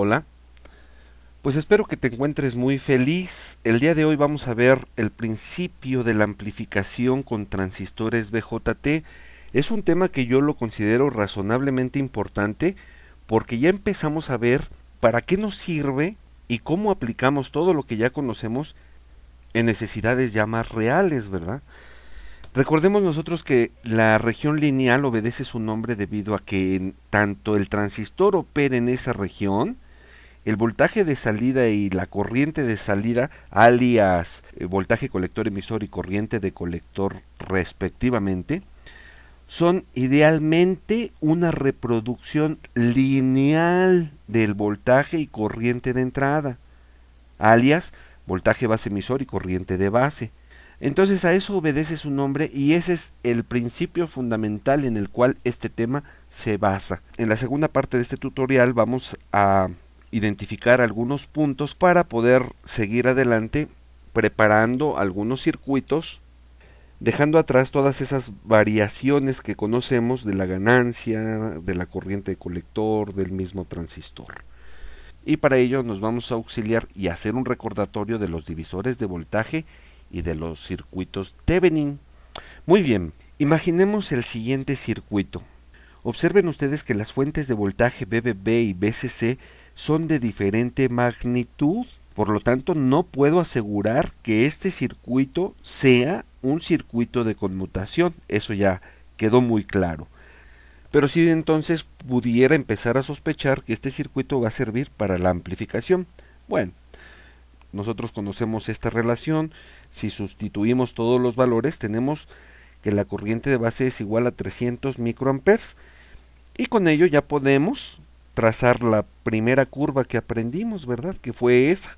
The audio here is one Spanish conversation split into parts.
Hola, pues espero que te encuentres muy feliz. El día de hoy vamos a ver el principio de la amplificación con transistores BJT. Es un tema que yo lo considero razonablemente importante porque ya empezamos a ver para qué nos sirve y cómo aplicamos todo lo que ya conocemos en necesidades ya más reales, ¿verdad? Recordemos nosotros que la región lineal obedece su nombre debido a que tanto el transistor opera en esa región, el voltaje de salida y la corriente de salida, alias voltaje colector emisor y corriente de colector respectivamente, son idealmente una reproducción lineal del voltaje y corriente de entrada, alias voltaje base emisor y corriente de base. Entonces a eso obedece su nombre y ese es el principio fundamental en el cual este tema se basa. En la segunda parte de este tutorial vamos a identificar algunos puntos para poder seguir adelante preparando algunos circuitos, dejando atrás todas esas variaciones que conocemos de la ganancia, de la corriente de colector, del mismo transistor. Y para ello nos vamos a auxiliar y hacer un recordatorio de los divisores de voltaje y de los circuitos Thevenin. Muy bien, imaginemos el siguiente circuito. Observen ustedes que las fuentes de voltaje BBB y BCC son de diferente magnitud, por lo tanto no puedo asegurar que este circuito sea un circuito de conmutación, eso ya quedó muy claro. Pero sí entonces pudiera empezar a sospechar que este circuito va a servir para la amplificación. Bueno, nosotros conocemos esta relación, si sustituimos todos los valores tenemos que la corriente de base es igual a 300 microamperes y con ello ya podemos trazar la primera curva que aprendimos, ¿verdad? Que fue esa.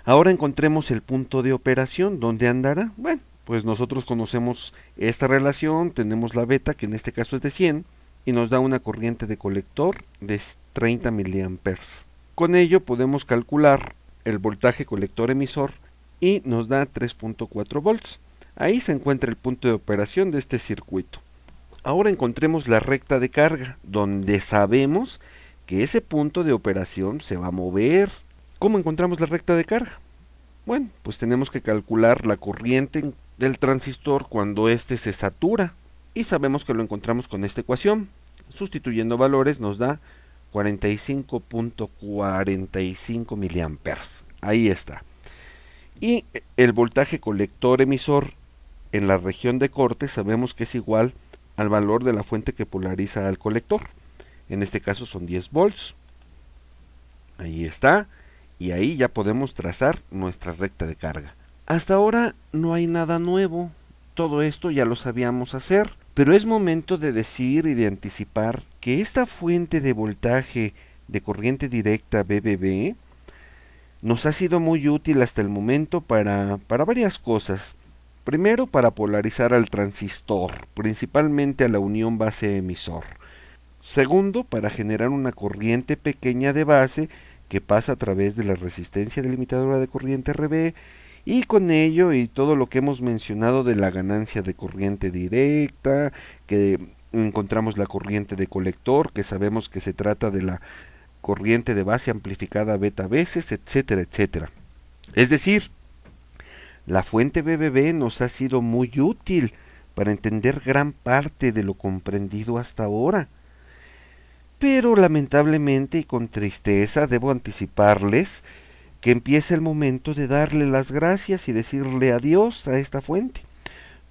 Ahora encontremos el punto de operación, ¿dónde andará? Bueno, pues nosotros conocemos esta relación, tenemos la beta, que en este caso es de 100, y nos da una corriente de colector de 30 miliamperes. Con ello podemos calcular el voltaje colector emisor y nos da 3.4 volts. Ahí se encuentra el punto de operación de este circuito. Ahora encontremos la recta de carga, donde sabemos que ese punto de operación se va a mover. ¿Cómo encontramos la recta de carga? Bueno, pues tenemos que calcular la corriente del transistor cuando éste se satura. Y sabemos que lo encontramos con esta ecuación. Sustituyendo valores nos da 45.45 miliamperes. Ahí está. Y el voltaje colector emisor en la región de corte sabemos que es igual al valor de la fuente que polariza al colector. En este caso son 10 volts. Ahí está. Y ahí ya podemos trazar nuestra recta de carga. Hasta ahora no hay nada nuevo. Todo esto ya lo sabíamos hacer. Pero es momento de decir y de anticipar que esta fuente de voltaje de corriente directa BBB nos ha sido muy útil hasta el momento para varias cosas. Primero, para polarizar al transistor, principalmente a la unión base-emisor. Segundo, para generar una corriente pequeña de base que pasa a través de la resistencia delimitadora de corriente RB y con ello y todo lo que hemos mencionado de la ganancia de corriente directa, que encontramos la corriente de colector, que sabemos que se trata de la corriente de base amplificada beta veces, etcétera, etcétera. Es decir, la fuente BBB nos ha sido muy útil para entender gran parte de lo comprendido hasta ahora. Pero lamentablemente y con tristeza debo anticiparles que empieza el momento de darle las gracias y decirle adiós a esta fuente.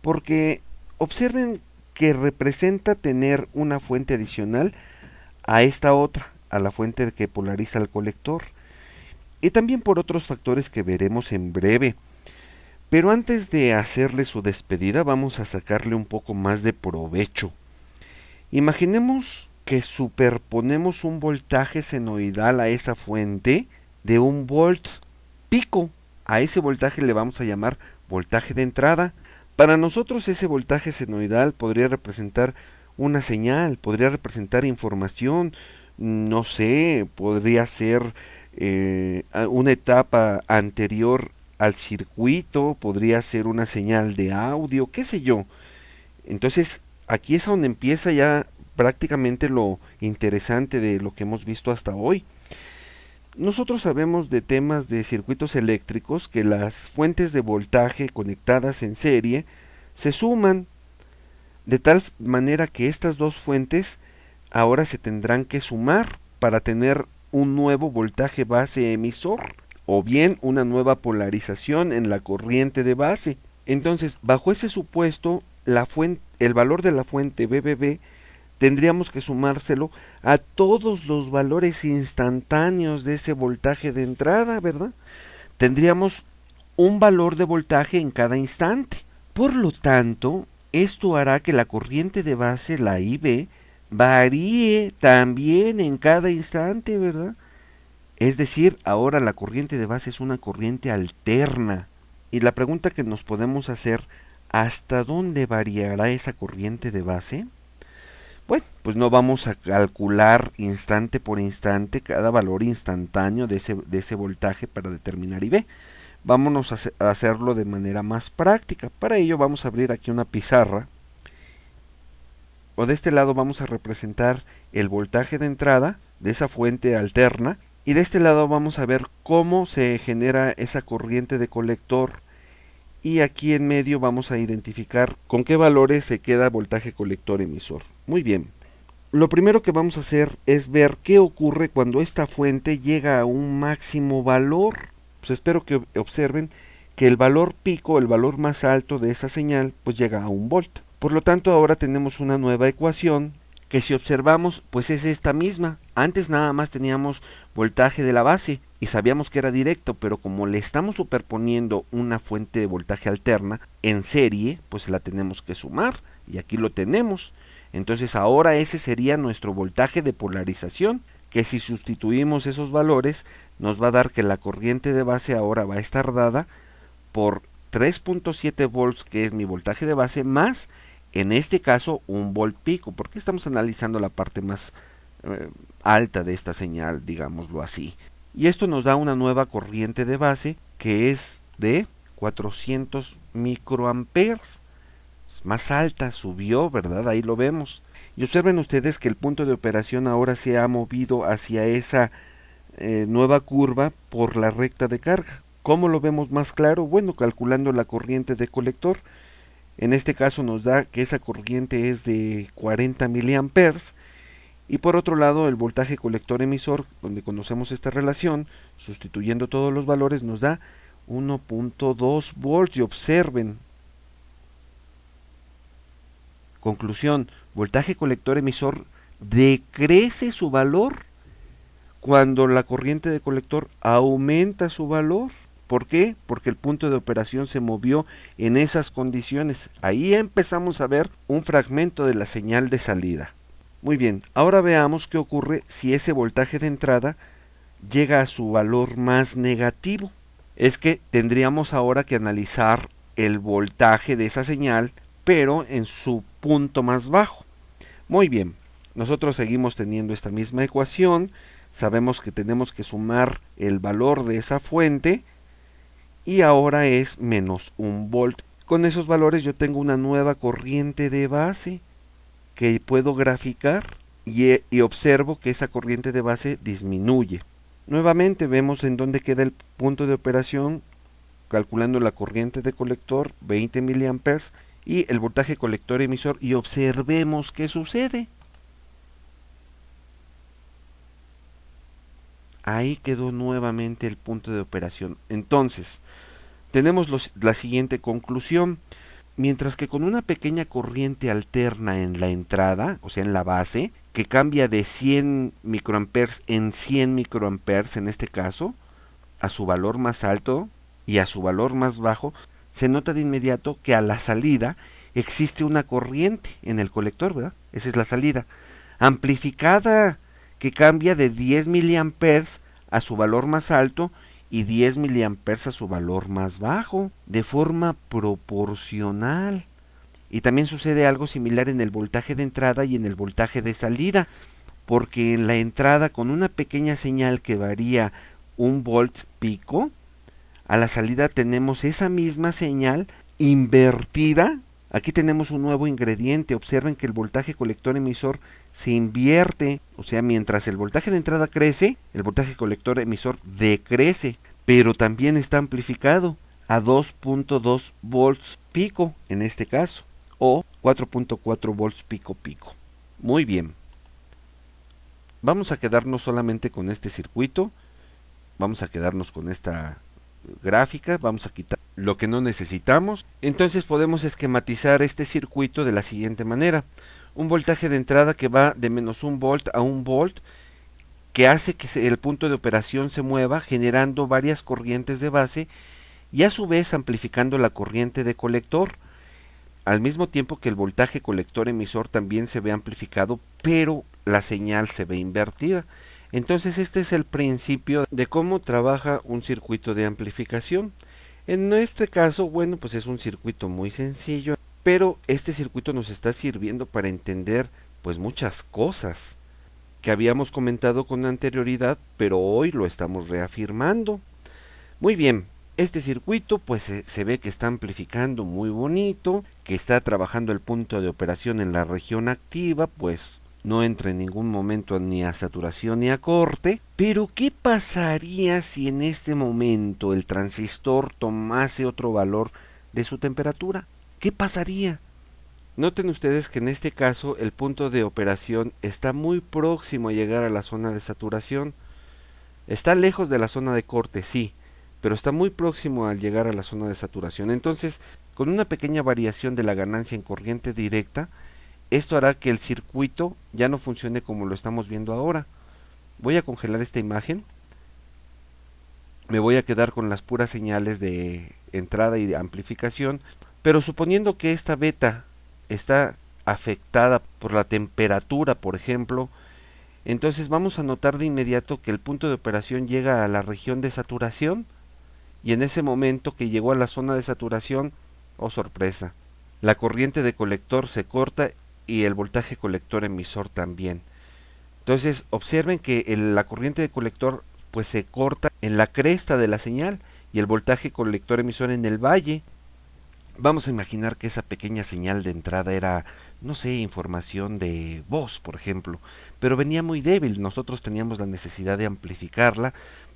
Porque observen que representa tener una fuente adicional a esta otra, a la fuente que polariza al colector. Y también por otros factores que veremos en breve. Pero antes de hacerle su despedida vamos a sacarle un poco más de provecho. Imaginemos que superponemos un voltaje senoidal a esa fuente de 1 volt pico. A ese voltaje le vamos a llamar voltaje de entrada. Para nosotros ese voltaje senoidal podría representar una señal, podría representar información, no sé, podría ser una etapa anterior al circuito, podría ser una señal de audio, qué sé yo. Entonces aquí es donde empieza ya prácticamente lo interesante de lo que hemos visto hasta hoy. Nosotros sabemos de temas de circuitos eléctricos que las fuentes de voltaje conectadas en serie se suman de tal manera que estas dos fuentes ahora se tendrán que sumar para tener un nuevo voltaje base emisor o bien una nueva polarización en la corriente de base. Entonces, bajo ese supuesto, el valor de la fuente BBB tendríamos que sumárselo a todos los valores instantáneos de ese voltaje de entrada, ¿verdad? Tendríamos un valor de voltaje en cada instante. Por lo tanto, esto hará que la corriente de base, la IB, varíe también en cada instante, ¿verdad? Es decir, ahora la corriente de base es una corriente alterna. Y la pregunta que nos podemos hacer, ¿hasta dónde variará esa corriente de base? Bueno, pues no vamos a calcular instante por instante cada valor instantáneo de ese voltaje para determinar IB. Vámonos a hacerlo de manera más práctica. Para ello vamos a abrir aquí una pizarra. O de este lado vamos a representar el voltaje de entrada de esa fuente alterna. Y de este lado vamos a ver cómo se genera esa corriente de colector. Y aquí en medio vamos a identificar con qué valores se queda voltaje colector emisor. Muy bien. Lo primero que vamos a hacer es ver qué ocurre cuando esta fuente llega a un máximo valor. Pues espero que observen que el valor pico, el valor más alto de esa señal, pues llega a 1 volt. Por lo tanto, ahora tenemos una nueva ecuación que si observamos, pues es esta misma. Antes nada más teníamos voltaje de la base y sabíamos que era directo, pero como le estamos superponiendo una fuente de voltaje alterna en serie, pues la tenemos que sumar y aquí lo tenemos. Entonces ahora ese sería nuestro voltaje de polarización, que si sustituimos esos valores nos va a dar que la corriente de base ahora va a estar dada por 3.7 volts, que es mi voltaje de base, más en este caso 1 volt pico, porque estamos analizando la parte más alta de esta señal, digámoslo así. Y esto nos da una nueva corriente de base que es de 400 microamperes. Más alta, subió, ¿verdad? Ahí lo vemos. Y observen ustedes que el punto de operación ahora se ha movido hacia esa nueva curva por la recta de carga. ¿Cómo lo vemos más claro? Bueno, calculando la corriente de colector. En este caso nos da que esa corriente es de 40 miliamperes. Y por otro lado, el voltaje colector emisor, donde conocemos esta relación, sustituyendo todos los valores, nos da 1.2 volts. Y observen. Conclusión, voltaje colector emisor decrece su valor cuando la corriente de colector aumenta su valor. ¿Por qué? Porque el punto de operación se movió en esas condiciones. Ahí empezamos a ver un fragmento de la señal de salida. Muy bien, ahora veamos qué ocurre si ese voltaje de entrada llega a su valor más negativo. Es que tendríamos ahora que analizar el voltaje de esa señal, pero en su punto más bajo. Muy bien, nosotros seguimos teniendo esta misma ecuación. Sabemos que tenemos que sumar el valor de esa fuente y ahora es menos 1 volt. Con esos valores yo tengo una nueva corriente de base que puedo graficar y observo que esa corriente de base disminuye. Nuevamente vemos en dónde queda el punto de operación, calculando la corriente de colector, 20 miliamperes, y el voltaje colector emisor, y observemos qué sucede. Ahí quedó nuevamente el punto de operación. Entonces, tenemos la siguiente conclusión. Mientras que con una pequeña corriente alterna en la entrada, o sea en la base, que cambia de 100 microamperes en 100 microamperes en este caso, a su valor más alto y a su valor más bajo, se nota de inmediato que a la salida existe una corriente en el colector, ¿verdad? Esa es la salida. Amplificada, que cambia de 10 miliamperes a su valor más alto y 10 miliamperes a su valor más bajo, de forma proporcional. Y también sucede algo similar en el voltaje de entrada y en el voltaje de salida, porque en la entrada con una pequeña señal que varía 1 volt pico, a la salida tenemos esa misma señal invertida. Aquí tenemos un nuevo ingrediente. Observen que el voltaje colector emisor se invierte. O sea, mientras el voltaje de entrada crece, el voltaje colector emisor decrece, pero también está amplificado a 2.2 volts pico en este caso, o 4.4 volts pico pico. Muy bien. Vamos a quedarnos solamente con este circuito. Vamos a quedarnos con esta gráfica. Vamos a quitar lo que no necesitamos. Entonces podemos esquematizar este circuito de la siguiente manera. Un voltaje de entrada que va de menos 1 volt a 1 volt, que hace que el punto de operación se mueva generando varias corrientes de base y a su vez amplificando la corriente de colector, al mismo tiempo que el voltaje colector emisor también se ve amplificado, pero la señal se ve invertida. Entonces este es el principio de cómo trabaja un circuito de amplificación. En este caso, bueno, pues es un circuito muy sencillo, pero este circuito nos está sirviendo para entender pues muchas cosas que habíamos comentado con anterioridad, pero hoy lo estamos reafirmando. Muy bien, este circuito pues se ve que está amplificando muy bonito, que está trabajando el punto de operación en la región activa, pues no entra en ningún momento ni a saturación ni a corte. Pero ¿qué pasaría si en este momento el transistor tomase otro valor de su temperatura? ¿Qué pasaría? Noten ustedes que en este caso el punto de operación está muy próximo a llegar a la zona de saturación. Está lejos de la zona de corte, sí, pero está muy próximo al llegar a la zona de saturación. Entonces, con una pequeña variación de la ganancia en corriente directa, esto hará que el circuito ya no funcione como lo estamos viendo ahora. Voy a congelar esta imagen. Me voy a quedar con las puras señales de entrada y de amplificación, pero suponiendo que esta beta está afectada por la temperatura, por ejemplo, entonces vamos a notar de inmediato que el punto de operación llega a la región de saturación, y en ese momento que llegó a la zona de saturación, oh sorpresa, la corriente de colector se corta y el voltaje colector emisor también. Entonces observen que la corriente de colector pues se corta en la cresta de la señal y el voltaje colector emisor en el valle. Vamos a imaginar que esa pequeña señal de entrada era, no sé, información de voz, por ejemplo, pero venía muy débil. Nosotros teníamos la necesidad de amplificarla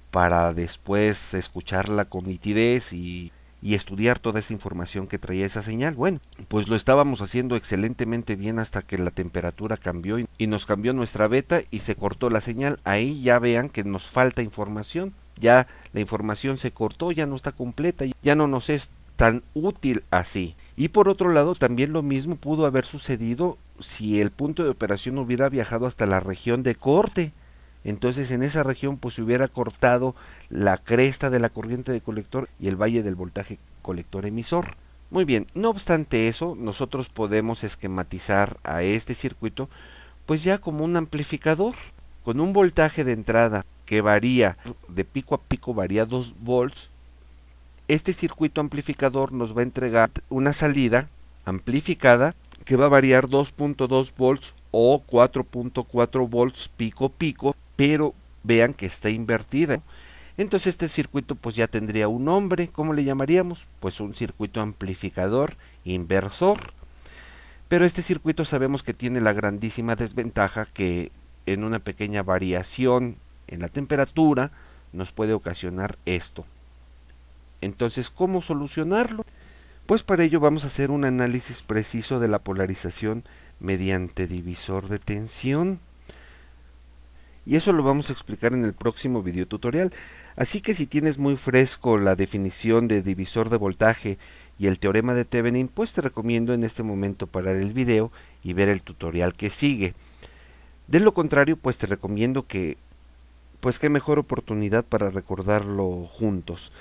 para después escucharla con nitidez y estudiar toda esa información que traía esa señal. Bueno, pues lo estábamos haciendo excelentemente bien hasta que la temperatura cambió y nos cambió nuestra beta y se cortó la señal. Ahí ya vean que nos falta información. Ya la información se cortó, ya no está completa, ya no nos es tan útil así. Y por otro lado, también lo mismo pudo haber sucedido si el punto de operación hubiera viajado hasta la región de corte. Entonces en esa región pues se hubiera cortado la cresta de la corriente de colector y el valle del voltaje colector emisor. Muy bien, no obstante eso, nosotros podemos esquematizar a este circuito pues ya como un amplificador con un voltaje de entrada que varía de pico a pico, varía 2 volts. Este circuito amplificador nos va a entregar una salida amplificada que va a variar 2.2 volts o 4.4 volts pico pico, pero vean que está invertida. Entonces este circuito pues ya tendría un nombre. ¿Cómo le llamaríamos? Pues un circuito amplificador inversor. Pero este circuito sabemos que tiene la grandísima desventaja que en una pequeña variación en la temperatura nos puede ocasionar esto. Entonces, ¿cómo solucionarlo? Pues para ello vamos a hacer un análisis preciso de la polarización mediante divisor de tensión. Y eso lo vamos a explicar en el próximo video tutorial. Así que si tienes muy fresco la definición de divisor de voltaje y el teorema de Thevenin, pues te recomiendo en este momento parar el video y ver el tutorial que sigue. De lo contrario, pues te recomiendo que, pues qué mejor oportunidad para recordarlo juntos.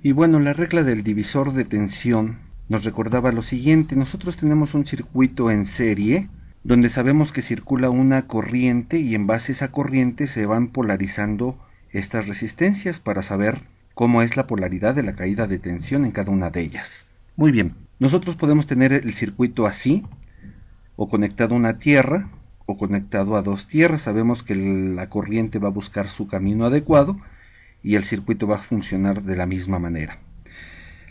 Y bueno, la regla del divisor de tensión nos recordaba lo siguiente. Nosotros tenemos un circuito en serie donde sabemos que circula una corriente y en base a esa corriente se van polarizando estas resistencias para saber cómo es la polaridad de la caída de tensión en cada una de ellas. Muy bien, nosotros podemos tener el circuito así, o conectado a una tierra, o conectado a dos tierras. Sabemos que la corriente va a buscar su camino adecuado y el circuito va a funcionar de la misma manera.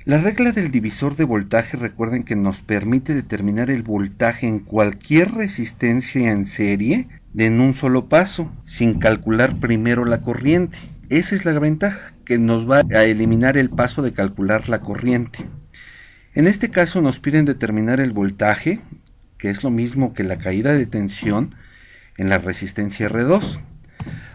La regla del divisor de voltaje, recuerden que nos permite determinar el voltaje en cualquier resistencia en serie en un solo paso, sin calcular primero la corriente. Esa es la ventaja, que nos va a eliminar el paso de calcular la corriente. En este caso nos piden determinar el voltaje, que es lo mismo que la caída de tensión en la resistencia R2.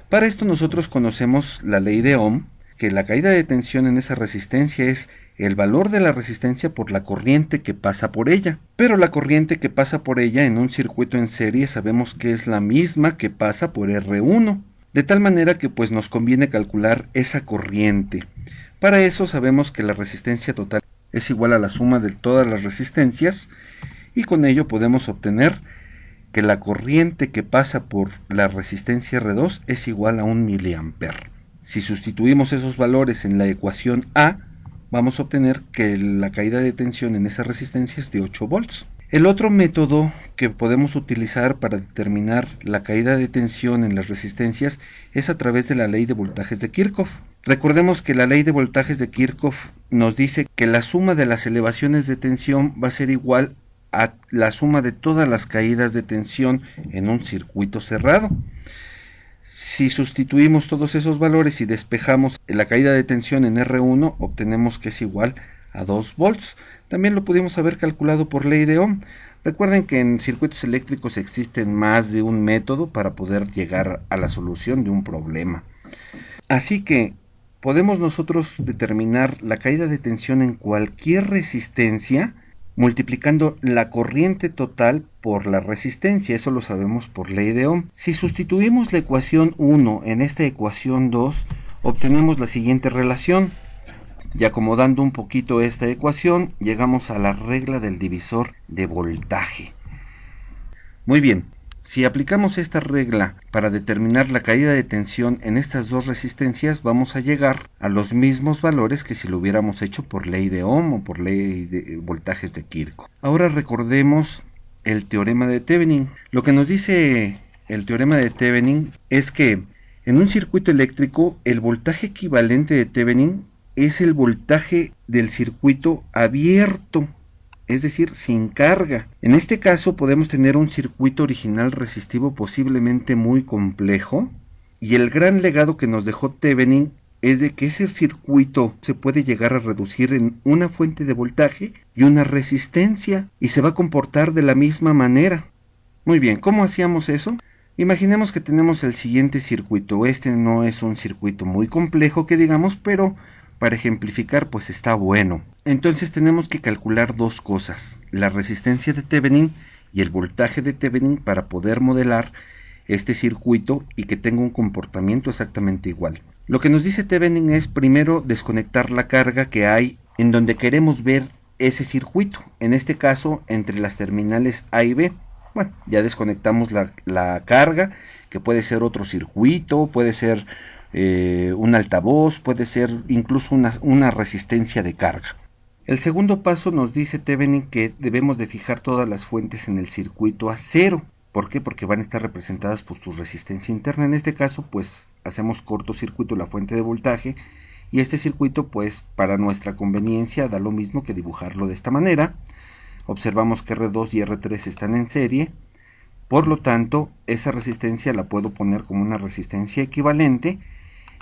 Para esto nosotros conocemos la ley de Ohm, que la caída de tensión en esa resistencia es el valor de la resistencia por la corriente que pasa por ella. Pero la corriente que pasa por ella en un circuito en serie sabemos que es la misma que pasa por R1. De tal manera que pues nos conviene calcular esa corriente. Para eso sabemos que la resistencia total es igual a la suma de todas las resistencias, y con ello podemos obtener que la corriente que pasa por la resistencia R2 es igual a 1 miliamper. Si sustituimos esos valores en la ecuación A, vamos a obtener que la caída de tensión en esa resistencia es de 8 volts. El otro método que podemos utilizar para determinar la caída de tensión en las resistencias es a través de la ley de voltajes de Kirchhoff. Recordemos que la ley de voltajes de Kirchhoff nos dice que la suma de las elevaciones de tensión va a ser igual a la suma de todas las caídas de tensión en un circuito cerrado. Si sustituimos todos esos valores y despejamos la caída de tensión en R1, obtenemos que es igual a 2 volts. También lo pudimos haber calculado por ley de Ohm. Recuerden que en circuitos eléctricos existen más de un método para poder llegar a la solución de un problema. Así que podemos nosotros determinar la caída de tensión en cualquier resistencia multiplicando la corriente total por la resistencia. Eso lo sabemos por ley de Ohm. Si sustituimos la ecuación 1 en esta ecuación 2, obtenemos la siguiente relación. Y acomodando un poquito esta ecuación, llegamos a la regla del divisor de voltaje. Muy bien, si aplicamos esta regla para determinar la caída de tensión en estas dos resistencias, vamos a llegar a los mismos valores que si lo hubiéramos hecho por ley de Ohm o por ley de voltajes de Kirchhoff. Ahora recordemos el teorema de Thevenin. Lo que nos dice el teorema de Thevenin es que en un circuito eléctrico el voltaje equivalente de Thevenin es el voltaje del circuito abierto, es decir, sin carga. En este caso podemos tener un circuito original resistivo posiblemente muy complejo, y el gran legado que nos dejó Thevenin es de que ese circuito se puede llegar a reducir en una fuente de voltaje y una resistencia, y se va a comportar de la misma manera. Muy bien, ¿cómo hacíamos eso? Imaginemos que tenemos el siguiente circuito. Este no es un circuito muy complejo que digamos, pero para ejemplificar pues está bueno. Entonces tenemos que calcular dos cosas: la resistencia de Thevenin y el voltaje de Thevenin, para poder modelar este circuito y que tenga un comportamiento exactamente igual. Lo que nos dice Thevenin es primero desconectar la carga que hay en donde queremos ver ese circuito. En este caso entre las terminales A y B. Bueno, ya desconectamos la carga, que puede ser otro circuito, puede ser un altavoz, puede ser incluso una resistencia de carga. El segundo paso nos dice Thevenin que debemos de fijar todas las fuentes en el circuito a cero. ¿Por qué? Porque van a estar representadas por su resistencia interna. En este caso pues hacemos cortocircuito la fuente de voltaje, y este circuito pues para nuestra conveniencia da lo mismo que dibujarlo de esta manera. Observamos que R2 y R3 están en serie, por lo tanto esa resistencia la puedo poner como una resistencia equivalente.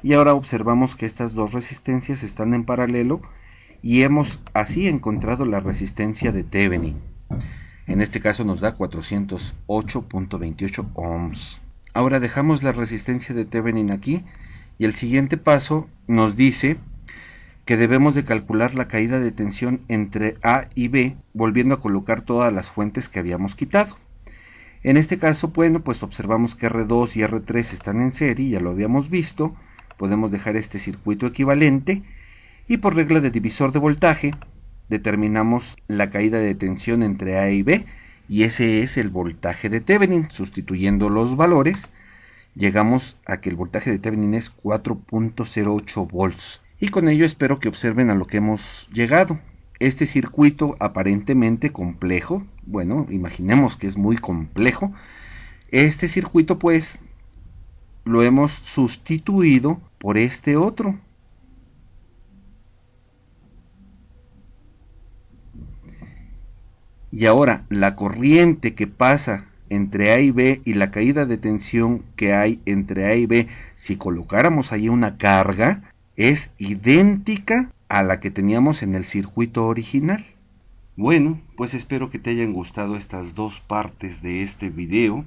Y ahora observamos que estas dos resistencias están en paralelo y hemos así encontrado la resistencia de Thevenin. En este caso nos da 408.28 ohms. Ahora dejamos la resistencia de Thevenin aquí, y el siguiente paso nos dice que debemos de calcular la caída de tensión entre A y B, volviendo a colocar todas las fuentes que habíamos quitado. En este caso, bueno, pues observamos que R2 y R3 están en serie, ya lo habíamos visto. Podemos dejar este circuito equivalente, y por regla de divisor de voltaje determinamos la caída de tensión entre A y B, y ese es el voltaje de Thevenin. Sustituyendo los valores llegamos a que el voltaje de Thevenin es 4.08 volts, y con ello espero que observen a lo que hemos llegado. Este circuito aparentemente complejo, bueno, imaginemos que es muy complejo, este circuito pues lo hemos sustituido por este otro. Y ahora, la corriente que pasa entre A y B y la caída de tensión que hay entre A y B, si colocáramos ahí una carga, es idéntica a la que teníamos en el circuito original. Bueno, pues espero que te hayan gustado estas dos partes de este video,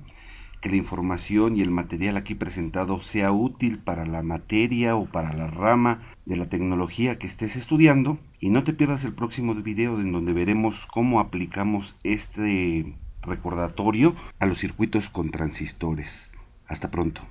que la información y el material aquí presentado sea útil para la materia o para la rama de la tecnología que estés estudiando, y no te pierdas el próximo video en donde veremos cómo aplicamos este recordatorio a los circuitos con transistores. Hasta pronto.